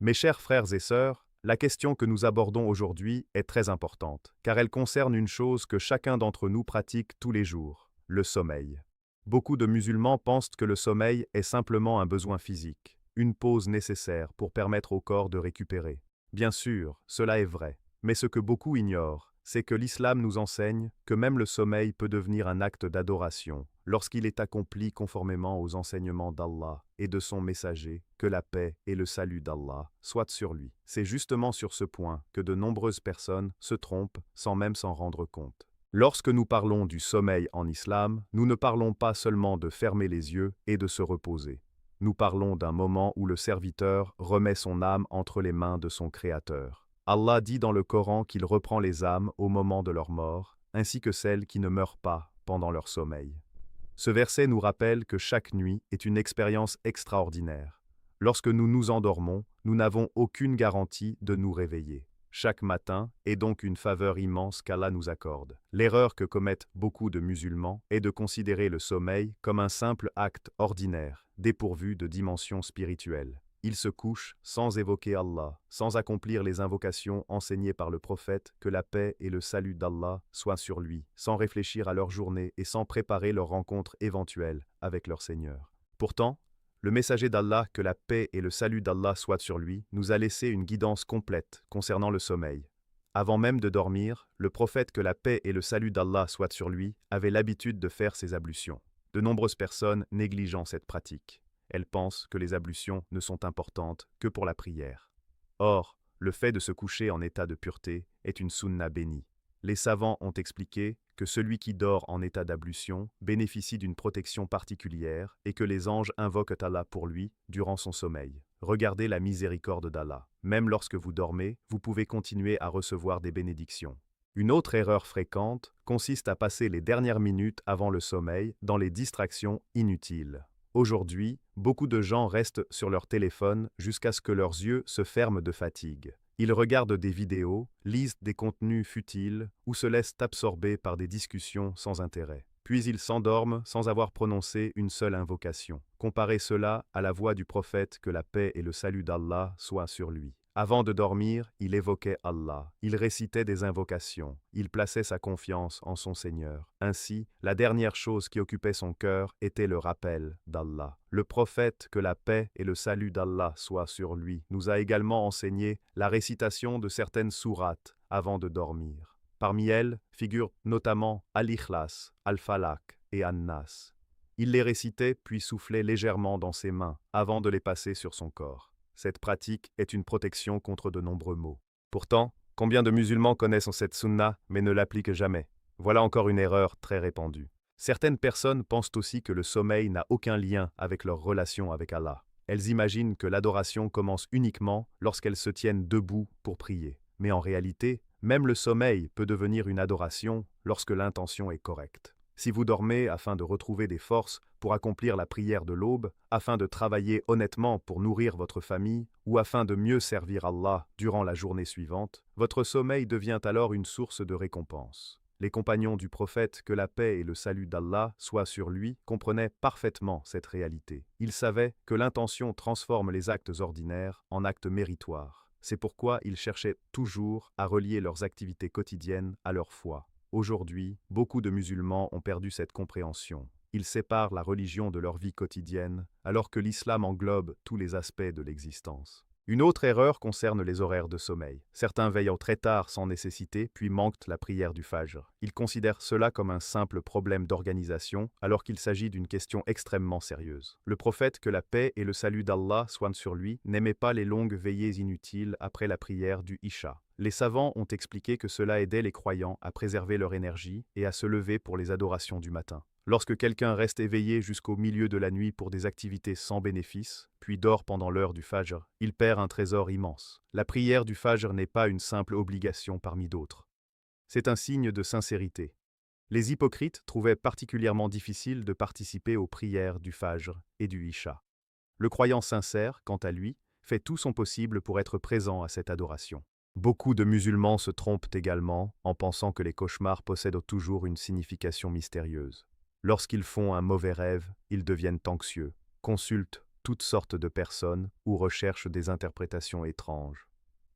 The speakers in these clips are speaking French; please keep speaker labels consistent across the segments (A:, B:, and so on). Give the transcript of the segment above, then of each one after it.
A: Mes chers frères et sœurs, la question que nous abordons aujourd'hui est très importante, car elle concerne une chose que chacun d'entre nous pratique tous les jours, le sommeil. Beaucoup de musulmans pensent que le sommeil est simplement un besoin physique, une pause nécessaire pour permettre au corps de récupérer. Bien sûr, cela est vrai, mais ce que beaucoup ignorent, c'est que l'islam nous enseigne que même le sommeil peut devenir un acte d'adoration, lorsqu'il est accompli conformément aux enseignements d'Allah et de son messager, que la paix et le salut d'Allah soient sur lui. C'est justement sur ce point que de nombreuses personnes se trompent sans même s'en rendre compte. Lorsque nous parlons du sommeil en islam, nous ne parlons pas seulement de fermer les yeux et de se reposer. Nous parlons d'un moment où le serviteur remet son âme entre les mains de son Créateur. Allah dit dans le Coran qu'il reprend les âmes au moment de leur mort, ainsi que celles qui ne meurent pas pendant leur sommeil. Ce verset nous rappelle que chaque nuit est une expérience extraordinaire. Lorsque nous nous endormons, nous n'avons aucune garantie de nous réveiller. Chaque matin est donc une faveur immense qu'Allah nous accorde. L'erreur que commettent beaucoup de musulmans est de considérer le sommeil comme un simple acte ordinaire, dépourvu de dimension spirituelle. Ils se couchent sans évoquer Allah, sans accomplir les invocations enseignées par le prophète, que la paix et le salut d'Allah soient sur lui, sans réfléchir à leur journée et sans préparer leur rencontre éventuelle avec leur Seigneur. Pourtant, le messager d'Allah, que la paix et le salut d'Allah soient sur lui, nous a laissé une guidance complète concernant le sommeil. Avant même de dormir, le prophète, que la paix et le salut d'Allah soient sur lui, avait l'habitude de faire ses ablutions. De nombreuses personnes négligeant cette pratique. Elles pensent que les ablutions ne sont importantes que pour la prière. Or, le fait de se coucher en état de pureté est une sunna bénie. Les savants ont expliqué que celui qui dort en état d'ablution bénéficie d'une protection particulière et que les anges invoquent Allah pour lui durant son sommeil. Regardez la miséricorde d'Allah. Même lorsque vous dormez, vous pouvez continuer à recevoir des bénédictions. Une autre erreur fréquente consiste à passer les dernières minutes avant le sommeil dans les distractions inutiles. Aujourd'hui, beaucoup de gens restent sur leur téléphone jusqu'à ce que leurs yeux se ferment de fatigue. Ils regardent des vidéos, lisent des contenus futiles ou se laissent absorber par des discussions sans intérêt. Puis ils s'endorment sans avoir prononcé une seule invocation. Comparez cela à la voix du prophète, que la paix et le salut d'Allah soient sur lui. Avant de dormir, il évoquait Allah, il récitait des invocations, il plaçait sa confiance en son Seigneur. Ainsi, la dernière chose qui occupait son cœur était le rappel d'Allah. Le prophète, que la paix et le salut d'Allah soient sur lui, nous a également enseigné la récitation de certaines sourates avant de dormir. Parmi elles figurent notamment Al-Ikhlas, Al-Falaq et An-Nas. Il les récitait puis soufflait légèrement dans ses mains avant de les passer sur son corps. Cette pratique est une protection contre de nombreux maux. Pourtant, combien de musulmans connaissent cette sunna mais ne l'appliquent jamais? Voilà encore une erreur très répandue. Certaines personnes pensent aussi que le sommeil n'a aucun lien avec leur relation avec Allah. Elles imaginent que l'adoration commence uniquement lorsqu'elles se tiennent debout pour prier. Mais en réalité, même le sommeil peut devenir une adoration lorsque l'intention est correcte. Si vous dormez afin de retrouver des forces pour accomplir la prière de l'aube, afin de travailler honnêtement pour nourrir votre famille, ou afin de mieux servir Allah durant la journée suivante, votre sommeil devient alors une source de récompense. Les compagnons du prophète, que la paix et le salut d'Allah soient sur lui, comprenaient parfaitement cette réalité. Ils savaient que l'intention transforme les actes ordinaires en actes méritoires. C'est pourquoi ils cherchaient toujours à relier leurs activités quotidiennes à leur foi. Aujourd'hui, beaucoup de musulmans ont perdu cette compréhension. Ils séparent la religion de leur vie quotidienne, alors que l'islam englobe tous les aspects de l'existence. Une autre erreur concerne les horaires de sommeil. Certains veillent très tard sans nécessité, puis manquent la prière du Fajr. Ils considèrent cela comme un simple problème d'organisation, alors qu'il s'agit d'une question extrêmement sérieuse. Le prophète, que la paix et le salut d'Allah soient sur lui, n'aimait pas les longues veillées inutiles après la prière du Isha. Les savants ont expliqué que cela aidait les croyants à préserver leur énergie et à se lever pour les adorations du matin. Lorsque quelqu'un reste éveillé jusqu'au milieu de la nuit pour des activités sans bénéfice, puis dort pendant l'heure du Fajr, il perd un trésor immense. La prière du Fajr n'est pas une simple obligation parmi d'autres. C'est un signe de sincérité. Les hypocrites trouvaient particulièrement difficile de participer aux prières du Fajr et du Isha. Le croyant sincère, quant à lui, fait tout son possible pour être présent à cette adoration. Beaucoup de musulmans se trompent également en pensant que les cauchemars possèdent toujours une signification mystérieuse. Lorsqu'ils font un mauvais rêve, ils deviennent anxieux, consultent toutes sortes de personnes ou recherchent des interprétations étranges.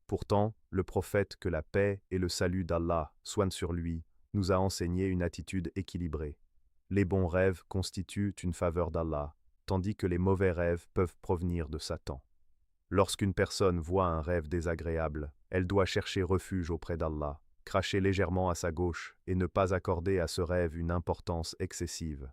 A: Pourtant, le prophète, que la paix et le salut d'Allah soient sur lui, nous a enseigné une attitude équilibrée. Les bons rêves constituent une faveur d'Allah, tandis que les mauvais rêves peuvent provenir de Satan. Lorsqu'une personne voit un rêve désagréable, elle doit chercher refuge auprès d'Allah, cracher légèrement à sa gauche et ne pas accorder à ce rêve une importance excessive.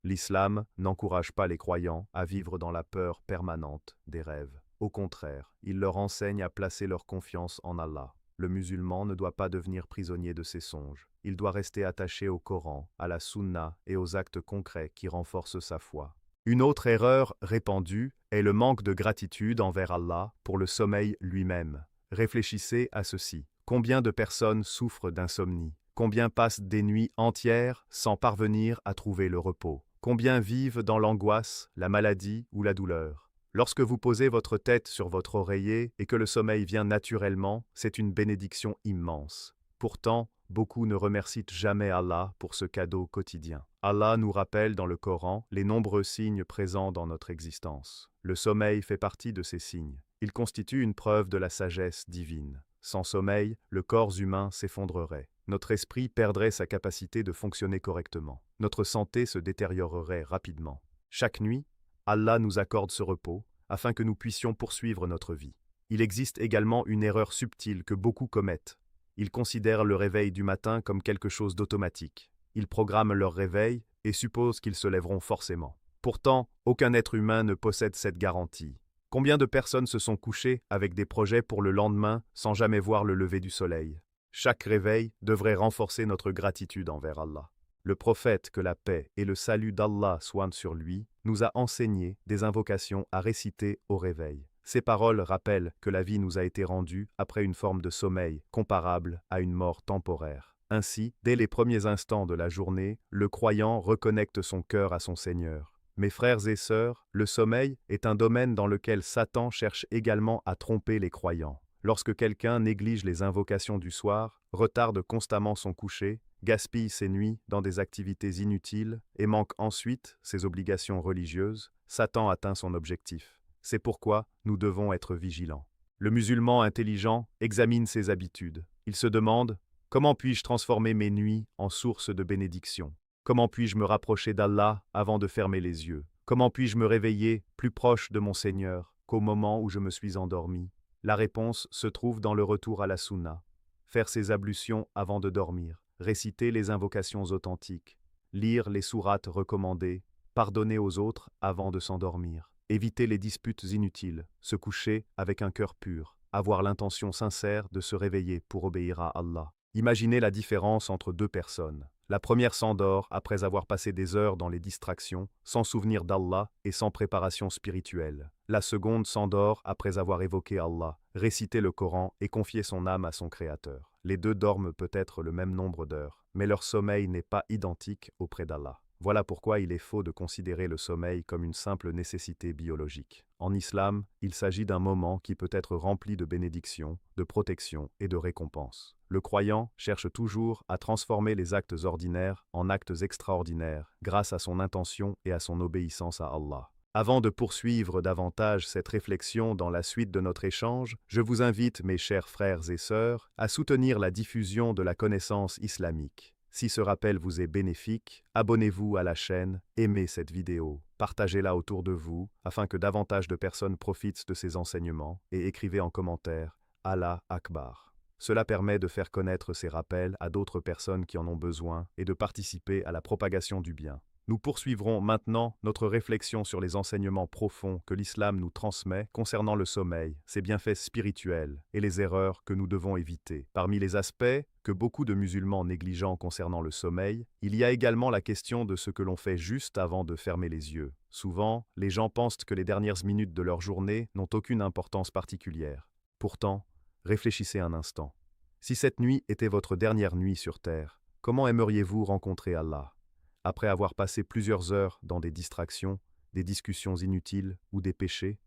A: L'islam n'encourage pas les croyants à vivre dans la peur permanente des rêves. Au contraire, il leur enseigne à placer leur confiance en Allah. Le musulman ne doit pas devenir prisonnier de ses songes. Il doit rester attaché au Coran, à la Sunna et aux actes concrets qui renforcent sa foi. Une autre erreur répandue est le manque de gratitude envers Allah pour le sommeil lui-même. Réfléchissez à ceci. Combien de personnes souffrent d'insomnie? Combien passent des nuits entières sans parvenir à trouver le repos? Combien vivent dans l'angoisse, la maladie ou la douleur? Lorsque vous posez votre tête sur votre oreiller et que le sommeil vient naturellement, c'est une bénédiction immense. Pourtant, beaucoup ne remercient jamais Allah pour ce cadeau quotidien. Allah nous rappelle dans le Coran les nombreux signes présents dans notre existence. Le sommeil fait partie de ces signes. Il constitue une preuve de la sagesse divine. Sans sommeil, le corps humain s'effondrerait. Notre esprit perdrait sa capacité de fonctionner correctement. Notre santé se détériorerait rapidement. Chaque nuit, Allah nous accorde ce repos afin que nous puissions poursuivre notre vie. Il existe également une erreur subtile que beaucoup commettent. Ils considèrent le réveil du matin comme quelque chose d'automatique. Ils programment leur réveil et supposent qu'ils se lèveront forcément. Pourtant, aucun être humain ne possède cette garantie. Combien de personnes se sont couchées avec des projets pour le lendemain sans jamais voir le lever du soleil? Chaque réveil devrait renforcer notre gratitude envers Allah. Le prophète, que la paix et le salut d'Allah soient sur lui, nous a enseigné des invocations à réciter au réveil. Ces paroles rappellent que la vie nous a été rendue après une forme de sommeil comparable à une mort temporaire. Ainsi, dès les premiers instants de la journée, le croyant reconnecte son cœur à son Seigneur. Mes frères et sœurs, le sommeil est un domaine dans lequel Satan cherche également à tromper les croyants. Lorsque quelqu'un néglige les invocations du soir, retarde constamment son coucher, gaspille ses nuits dans des activités inutiles et manque ensuite ses obligations religieuses, Satan atteint son objectif. C'est pourquoi nous devons être vigilants. Le musulman intelligent examine ses habitudes. Il se demande « Comment puis-je transformer mes nuits en source de bénédiction ? Comment puis-je me rapprocher d'Allah avant de fermer les yeux? Comment puis-je me réveiller plus proche de mon Seigneur qu'au moment où je me suis endormi ?» La réponse se trouve dans le retour à la Sunna. Faire ses ablutions avant de dormir, réciter les invocations authentiques, lire les sourates recommandées, pardonner aux autres avant de s'endormir, éviter les disputes inutiles, se coucher avec un cœur pur, avoir l'intention sincère de se réveiller pour obéir à Allah. Imaginez la différence entre deux personnes. La première s'endort après avoir passé des heures dans les distractions, sans souvenir d'Allah et sans préparation spirituelle. La seconde s'endort après avoir évoqué Allah, récité le Coran et confié son âme à son Créateur. Les deux dorment peut-être le même nombre d'heures, mais leur sommeil n'est pas identique auprès d'Allah. Voilà pourquoi il est faux de considérer le sommeil comme une simple nécessité biologique. En islam, il s'agit d'un moment qui peut être rempli de bénédictions, de protection et de récompenses. Le croyant cherche toujours à transformer les actes ordinaires en actes extraordinaires grâce à son intention et à son obéissance à Allah. Avant de poursuivre davantage cette réflexion dans la suite de notre échange, je vous invite, mes chers frères et sœurs, à soutenir la diffusion de la connaissance islamique. Si ce rappel vous est bénéfique, abonnez-vous à la chaîne, aimez cette vidéo, partagez-la autour de vous afin que davantage de personnes profitent de ces enseignements et écrivez en commentaire « Allah Akbar ». Cela permet de faire connaître ces rappels à d'autres personnes qui en ont besoin et de participer à la propagation du bien. Nous poursuivrons maintenant notre réflexion sur les enseignements profonds que l'islam nous transmet concernant le sommeil, ses bienfaits spirituels et les erreurs que nous devons éviter. Parmi les aspects que beaucoup de musulmans négligent concernant le sommeil, il y a également la question de ce que l'on fait juste avant de fermer les yeux. Souvent, les gens pensent que les dernières minutes de leur journée n'ont aucune importance particulière. Pourtant, réfléchissez un instant. Si cette nuit était votre dernière nuit sur terre, comment aimeriez-vous rencontrer Allah ? Après avoir passé plusieurs heures dans des distractions, des discussions inutiles ou des péchés,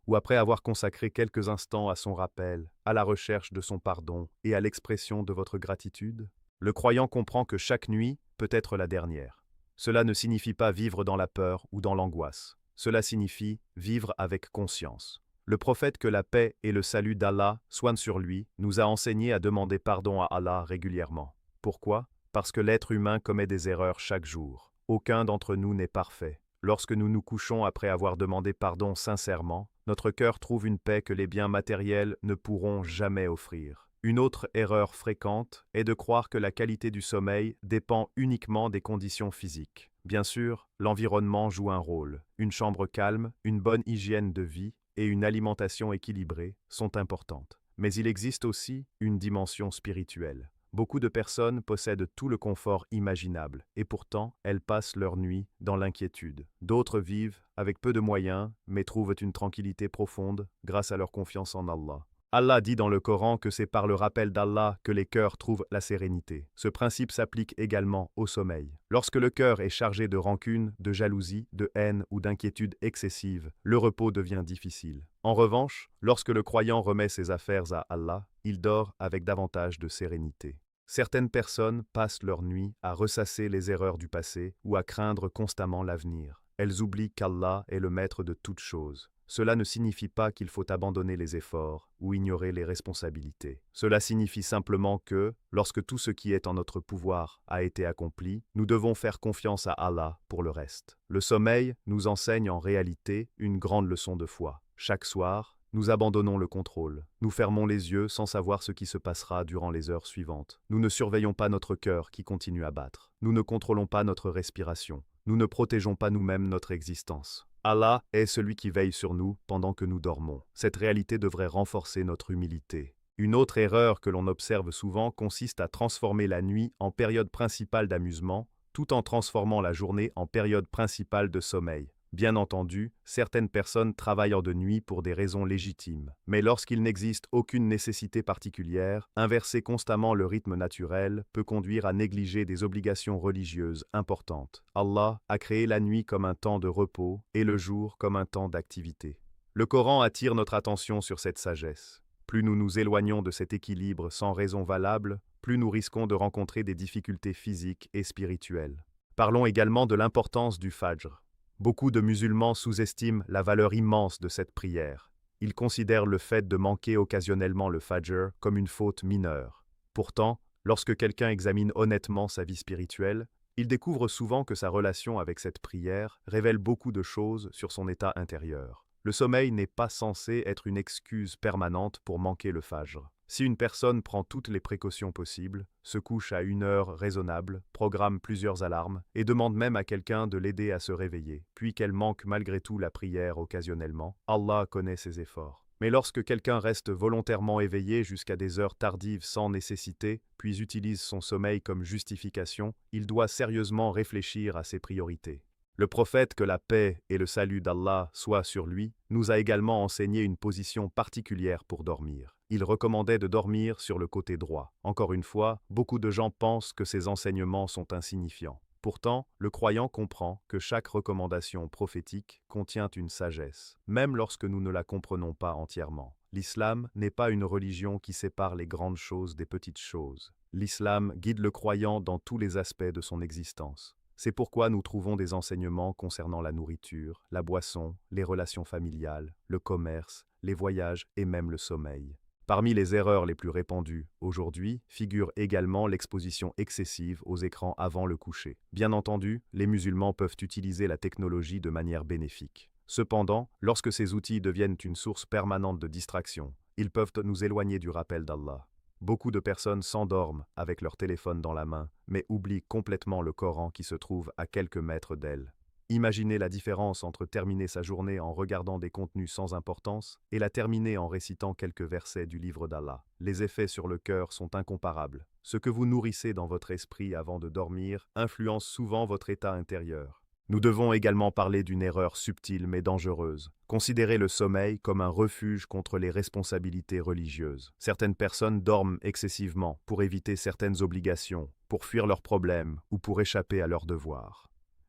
A: ou après avoir consacré quelques instants à son rappel, à la recherche de son pardon et à l'expression de votre gratitude, le croyant comprend que chaque nuit peut être la dernière. Cela ne signifie pas vivre dans la peur ou dans l'angoisse. cela signifie vivre avec conscience. Le prophète, que la paix et le salut d'Allah soient sur lui, nous a enseigné à demander pardon à Allah régulièrement. Pourquoi? Parce que l'être humain commet des erreurs chaque jour. Aucun d'entre nous n'est parfait. Lorsque nous nous couchons après avoir demandé pardon sincèrement, notre cœur trouve une paix que les biens matériels ne pourront jamais offrir. Une autre erreur fréquente est de croire que la qualité du sommeil dépend uniquement des conditions physiques. Bien sûr, l'environnement joue un rôle. Une chambre calme, une bonne hygiène de vie et une alimentation équilibrée sont importantes. Mais il existe aussi une dimension spirituelle. Beaucoup de personnes possèdent tout le confort imaginable, et pourtant, elles passent leur nuit dans l'inquiétude. D'autres vivent avec peu de moyens, mais trouvent une tranquillité profonde grâce à leur confiance en Allah. Allah dit dans le Coran que c'est par le rappel d'Allah que les cœurs trouvent la sérénité. Ce principe s'applique également au sommeil. Lorsque le cœur est chargé de rancune, de jalousie, de haine ou d'inquiétude excessive, le repos devient difficile. En revanche, lorsque le croyant remet ses affaires à Allah, il dort avec davantage de sérénité. Certaines personnes passent leur nuit à ressasser les erreurs du passé ou à craindre constamment l'avenir. Elles oublient qu'Allah est le maître de toutes choses. Cela ne signifie pas qu'il faut abandonner les efforts ou ignorer les responsabilités. Cela signifie simplement que, lorsque tout ce qui est en notre pouvoir a été accompli, nous devons faire confiance à Allah pour le reste. Le sommeil nous enseigne en réalité une grande leçon de foi. Chaque soir, nous abandonnons le contrôle. Nous fermons les yeux sans savoir ce qui se passera durant les heures suivantes. Nous ne surveillons pas notre cœur qui continue à battre. Nous ne contrôlons pas notre respiration. Nous ne protégeons pas nous-mêmes notre existence. Allah est celui qui veille sur nous pendant que nous dormons. Cette réalité devrait renforcer notre humilité. Une autre erreur que l'on observe souvent consiste à transformer la nuit en période principale d'amusement, tout en transformant la journée en période principale de sommeil. Bien entendu, certaines personnes travaillent de nuit pour des raisons légitimes. Mais lorsqu'il n'existe aucune nécessité particulière, inverser constamment le rythme naturel peut conduire à négliger des obligations religieuses importantes. Allah a créé la nuit comme un temps de repos et le jour comme un temps d'activité. Le Coran attire notre attention sur cette sagesse. Plus nous nous éloignons de cet équilibre sans raison valable, plus nous risquons de rencontrer des difficultés physiques et spirituelles. Parlons également de l'importance du Fajr. Beaucoup de musulmans sous-estiment la valeur immense de cette prière. Ils considèrent le fait de manquer occasionnellement le Fajr comme une faute mineure. Pourtant, lorsque quelqu'un examine honnêtement sa vie spirituelle, il découvre souvent que sa relation avec cette prière révèle beaucoup de choses sur son état intérieur. Le sommeil n'est pas censé être une excuse permanente pour manquer le Fajr. Si une personne prend toutes les précautions possibles, se couche à une heure raisonnable, programme plusieurs alarmes et demande même à quelqu'un de l'aider à se réveiller, puis qu'elle manque malgré tout la prière occasionnellement, Allah connaît ses efforts. Mais lorsque quelqu'un reste volontairement éveillé jusqu'à des heures tardives sans nécessité, puis utilise son sommeil comme justification, il doit sérieusement réfléchir à ses priorités. Le prophète, que la paix et le salut d'Allah soient sur lui, nous a également enseigné une position particulière pour dormir. Il recommandait de dormir sur le côté droit. Encore une fois, beaucoup de gens pensent que ces enseignements sont insignifiants. Pourtant, le croyant comprend que chaque recommandation prophétique contient une sagesse, même lorsque nous ne la comprenons pas entièrement. L'islam n'est pas une religion qui sépare les grandes choses des petites choses. L'islam guide le croyant dans tous les aspects de son existence. C'est pourquoi nous trouvons des enseignements concernant la nourriture, la boisson, les relations familiales, le commerce, les voyages et même le sommeil. Parmi les erreurs les plus répandues aujourd'hui figure également l'exposition excessive aux écrans avant le coucher. Bien entendu, les musulmans peuvent utiliser la technologie de manière bénéfique. Cependant, lorsque ces outils deviennent une source permanente de distraction, ils peuvent nous éloigner du rappel d'Allah. Beaucoup de personnes s'endorment avec leur téléphone dans la main, mais oublient complètement le Coran qui se trouve à quelques mètres d'elles. Imaginez la différence entre terminer sa journée en regardant des contenus sans importance et la terminer en récitant quelques versets du livre d'Allah. Les effets sur le cœur sont incomparables. Ce que vous nourrissez dans votre esprit avant de dormir influence souvent votre état intérieur. Nous devons également parler d'une erreur subtile mais dangereuse. Considérer le sommeil comme un refuge contre les responsabilités religieuses. Certaines personnes dorment excessivement pour éviter certaines obligations, pour fuir leurs problèmes ou pour échapper à leurs devoirs.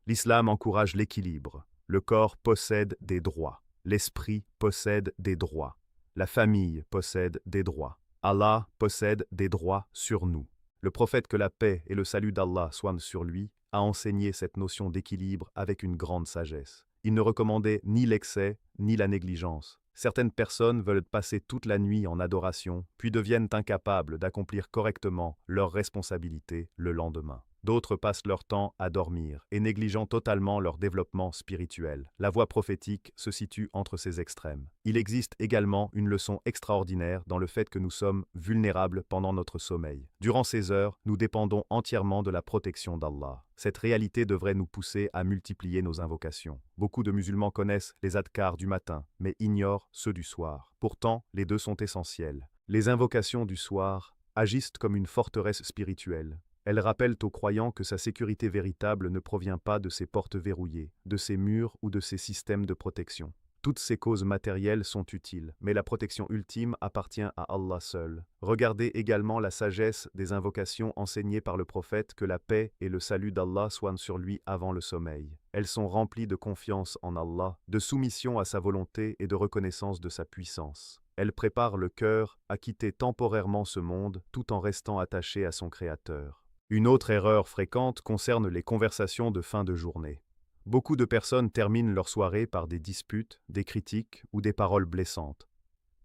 A: L'islam encourage l'équilibre. Le corps possède des droits. L'esprit possède des droits. La famille possède des droits. Allah possède des droits sur nous. Le prophète, que la paix et le salut d'Allah soient sur lui, a enseigné cette notion d'équilibre avec une grande sagesse. Il ne recommandait ni l'excès, ni la négligence. Certaines personnes veulent passer toute la nuit en adoration, puis deviennent incapables d'accomplir correctement leurs responsabilités le lendemain. D'autres passent leur temps à dormir et négligeant totalement leur développement spirituel. La voie prophétique se situe entre ces extrêmes. Il existe également une leçon extraordinaire dans le fait que nous sommes vulnérables pendant notre sommeil. Durant ces heures, nous dépendons entièrement de la protection d'Allah. Cette réalité devrait nous pousser à multiplier nos invocations. Beaucoup de musulmans connaissent les adhkars du matin, mais ignorent ceux du soir. Pourtant, les deux sont essentiels. Les invocations du soir agissent comme une forteresse spirituelle. Elles rappellent aux croyants que sa sécurité véritable ne provient pas de ses portes verrouillées, de ses murs ou de ses systèmes de protection. Toutes ces causes matérielles sont utiles, mais la protection ultime appartient à Allah seul. Regardez également la sagesse des invocations enseignées par le prophète, que la paix et le salut d'Allah soient sur lui avant le sommeil. Elles sont remplies de confiance en Allah, de soumission à sa volonté et de reconnaissance de sa puissance. Elles préparent le cœur à quitter temporairement ce monde tout en restant attaché à son Créateur. Une autre erreur fréquente concerne les conversations de fin de journée. Beaucoup de personnes terminent leur soirée par des disputes, des critiques ou des paroles blessantes.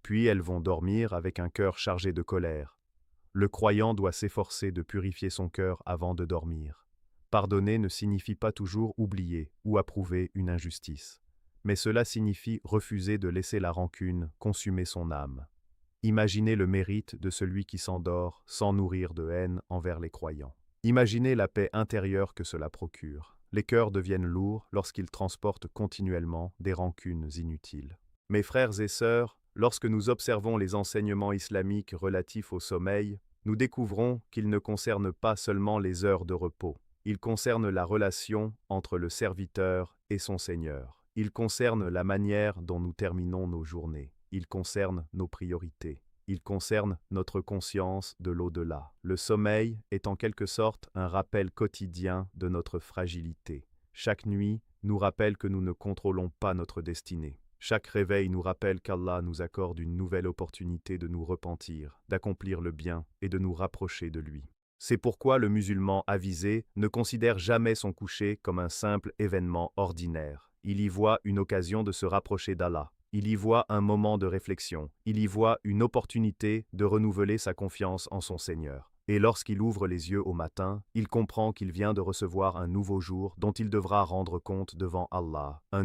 A: Puis elles vont dormir avec un cœur chargé de colère. Le croyant doit s'efforcer de purifier son cœur avant de dormir. Pardonner ne signifie pas toujours oublier ou approuver une injustice. Mais cela signifie refuser de laisser la rancune consumer son âme. Imaginez le mérite de celui qui s'endort sans nourrir de haine envers les croyants. Imaginez la paix intérieure que cela procure. Les cœurs deviennent lourds lorsqu'ils transportent continuellement des rancunes inutiles. Mes frères et sœurs, lorsque nous observons les enseignements islamiques relatifs au sommeil, nous découvrons qu'ils ne concernent pas seulement les heures de repos. Ils concernent la relation entre le serviteur et son Seigneur. Ils concernent la manière dont nous terminons nos journées. Ils concernent nos priorités. Ils concernent notre conscience de l'au-delà. Le sommeil est en quelque sorte un rappel quotidien de notre fragilité. Chaque nuit nous rappelle que nous ne contrôlons pas notre destinée. Chaque réveil nous rappelle qu'Allah nous accorde une nouvelle opportunité de nous repentir, d'accomplir le bien et de nous rapprocher de lui. C'est pourquoi le musulman avisé ne considère jamais son coucher comme un simple événement ordinaire. Il y voit une occasion de se rapprocher d'Allah. Il y voit un moment de réflexion. Il y voit une opportunité de renouveler sa confiance en son Seigneur. Et lorsqu'il ouvre les yeux au matin, il comprend qu'il vient de recevoir un nouveau jour dont il devra rendre compte devant Allah, un